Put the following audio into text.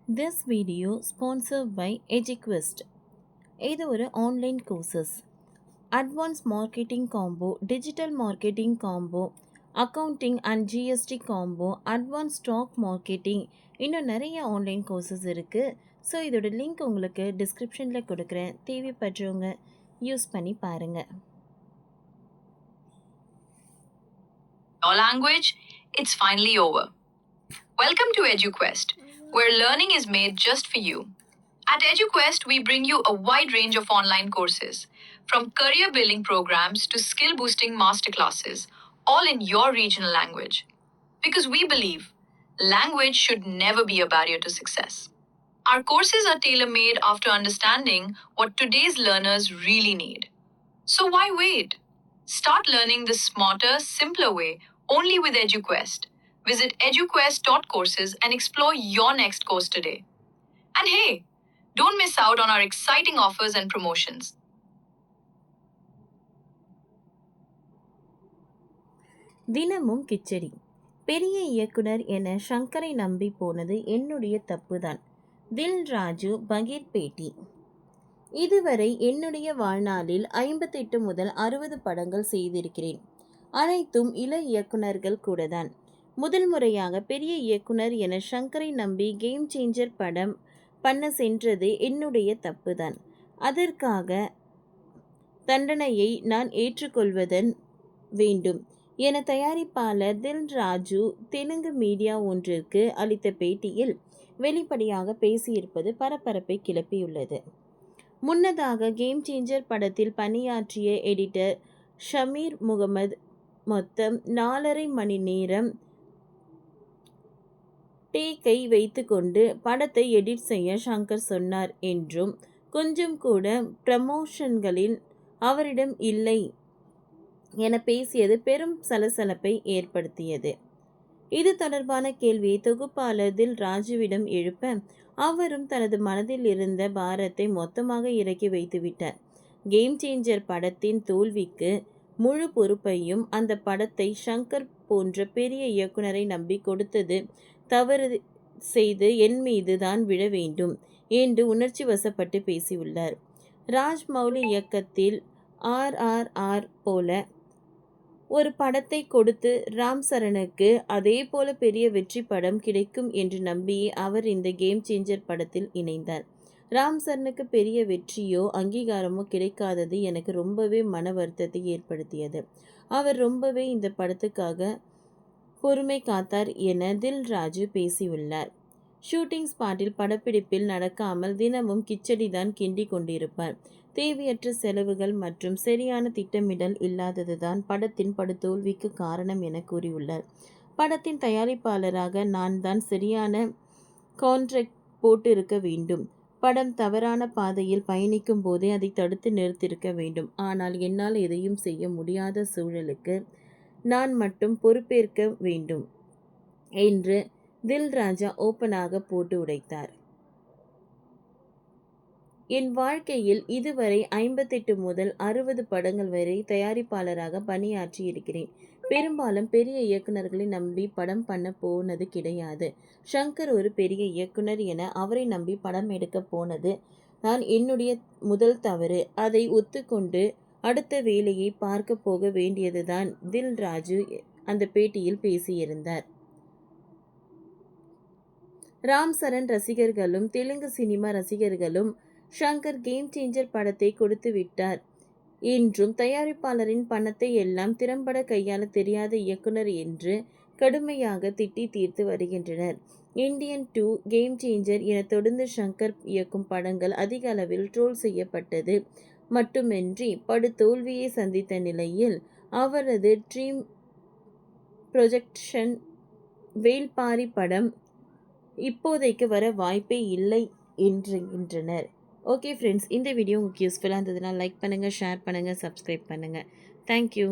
This video sponsored by EduQuest. இது ஒரு online courses. Advance marketing combo, digital marketing combo, accounting and GST combo, advance stock marketing, இன்னும் நிறைய online courses இருக்குது. So இதோட link உங்களுக்கு டிஸ்கிரிப்ஷனில் கொடுக்குறேன். தேவைப்படுறவங்க யூஸ் பண்ணி பாருங்கள். Your language, it's finally over. Welcome to EduQuest, where learning is made just for you. At EduQuest, we bring you a wide range of online courses, from career building programs to skill boosting masterclasses, all in your regional language. Because we believe language should never be a barrier to success. Our courses are tailor made after understanding what today's learners really need. So why wait? Start learning the smarter, simpler way only with EduQuest. Visit eduquest.courses and explore your next course today. And hey, don't miss out on our exciting offers and promotions. தினமும் கிச்சடி. பெரிய இயக்குனர் என சங்கரை நம்பி போனது என்னுடைய தப்புதான். தில் ராஜு பகீர் பேட்டி. இதுவரை என்னுடைய வாழ்நாளில் 58 முதல் 60 படங்கள் செய்திருக்கிறேன். அனைத்தும் இள இயக்குனர்கள் கூடதான். முதல் முறையாக பெரிய இயக்குனர் என சங்கரை நம்பி கேம் சேஞ்சர் படம் பண்ண சென்றது என்னுடைய தப்புதான். அதற்காக தண்டனையை நான் ஏற்றுக்கொள்வதன் வேண்டும் என தயாரிப்பாளர் தில் ராஜு தெலுங்கு மீடியா ஒன்றிற்கு அளித்த பேட்டியில் வெளிப்படையாக பேசியிருப்பது பரபரப்பை கிளப்பியுள்ளது. முன்னதாக கேம் சேஞ்சர் படத்தில் பணியாற்றிய எடிட்டர் ஷமீர் முகமது மொத்தம் 4.5 மணி நேரம் டேக்கை வைத்துக்கொண்டு படத்தை எடிட் செய்ய சங்கர் சொன்னார் என்றும், கொஞ்சம் கூட ப்ரமோஷன்களில் அவரிடம் இல்லை என பேசியது பெரும் சலசலப்பை ஏற்படுத்தியது. இது தொடர்பான கேள்வியை தொகுப்பாளர் தில் ராஜுவிடம் எழுப்ப, அவரும் தனது மனதில் இருந்த பாரத்தை மொத்தமாக இறக்கி வைத்துவிட்டார். கேம் சேஞ்சர் படத்தின் தோல்விக்கு முழு பொறுப்பையும் அந்த படத்தை சங்கர் போன்ற பெரிய இயக்குனரை நம்பி கொடுத்தது தவறு செய்து என் மீது தான் விழ வேண்டும் என்று உணர்ச்சி வசப்பட்டு பேசியுள்ளார். ராஜ்மௌலி இயக்கத்தில் RRR போல ஒரு படத்தை கொடுத்து ராம் சரணுக்கு அதே போல பெரிய வெற்றி படம் கிடைக்கும் என்று நம்பியே அவர் இந்த கேம் சேஞ்சர் படத்தில் இணைந்தார். ராம் சரணுக்கு பெரிய வெற்றியோ அங்கீகாரமோ கிடைக்காதது எனக்கு ரொம்பவே மன வருத்தத்தை ஏற்படுத்தியது. அவர் ரொம்பவே இந்த படத்துக்காக பொறுமை காத்தார் என தில் ராஜு பேசியுள்ளார். ஷூட்டிங் ஸ்பாட்டில் படப்பிடிப்பில் நடக்காமல் தினமும் கிச்சடி தான் கிண்டி கொண்டிருப்பார். தேவையற்ற செலவுகள் மற்றும் சரியான திட்டமிடல் இல்லாததுதான் படத்தின் படுதோல்விக்கு காரணம் என கூறியுள்ளார். படத்தின் தயாரிப்பாளராக நான் தான் சரியான கான்ட்ராக்ட் போட்டு இருக்க வேண்டும். படம் தவறான பாதையில் பயணிக்கும் போதே அதை தடுத்து நிறுத்தியிருக்க வேண்டும். ஆனால் என்னால் எதையும் செய்ய முடியாத சூழலுக்கு நான் மட்டும் பொறுப்பேற்க வேண்டும் என்று தில் ராஜா ஓப்பனாக போட்டு உடைத்தார். என் வாழ்க்கையில் இதுவரை 58 முதல் 60 படங்கள் வரை தயாரிப்பாளராக பணியாற்றி இருக்கிறேன். பெரும்பாலும் பெரிய இயக்குனர்களை நம்பி படம் பண்ண போனது கிடையாது. சங்கர் ஒரு பெரிய இயக்குனர் என அவரை நம்பி படம் எடுக்க போனது நான் என்னுடைய முதல் தவறு. அதை ஒத்துக்கொண்டு அடுத்த வேலையை பார்க்க போக வேண்டியதுதான் தில் ராஜு அந்த பேட்டியில் பேசியிருந்தார். ராம் சரண் ரசிகர்களும் தெலுங்கு சினிமா ரசிகர்களும் சங்கர் கேம் சேஞ்சர் படத்தை கொடுத்து விட்டார் என்றும், தயாரிப்பாளரின் பணத்தை எல்லாம் திறம்பட கையாள தெரியாத இயக்குனர் என்று கடுமையாக திட்டி தீர்த்து வருகின்றனர். இந்தியன் 2, கேம் சேஞ்சர் என தொடர்ந்து சங்கர் இயக்கும் படங்கள் அதிக அளவில் ட்ரோல் செய்யப்பட்டது மட்டுமின்றி படு தோல்வியை சந்தித்த நிலையில் அவரது ட்ரீம் ப்ரொஜெக்ஷன் வேல்பாரி படம் இப்போதைக்கு வர வாய்ப்பே இல்லை என்கின்றனர். ஓகே ஃப்ரெண்ட்ஸ், இந்த வீடியோ உங்களுக்கு யூஸ்ஃபுல்லாக இருந்ததுன்னா லைக் பண்ணுங்கள், ஷேர் பண்ணுங்கள், சப்ஸ்கிரைப் பண்ணுங்கள். தேங்க்யூ.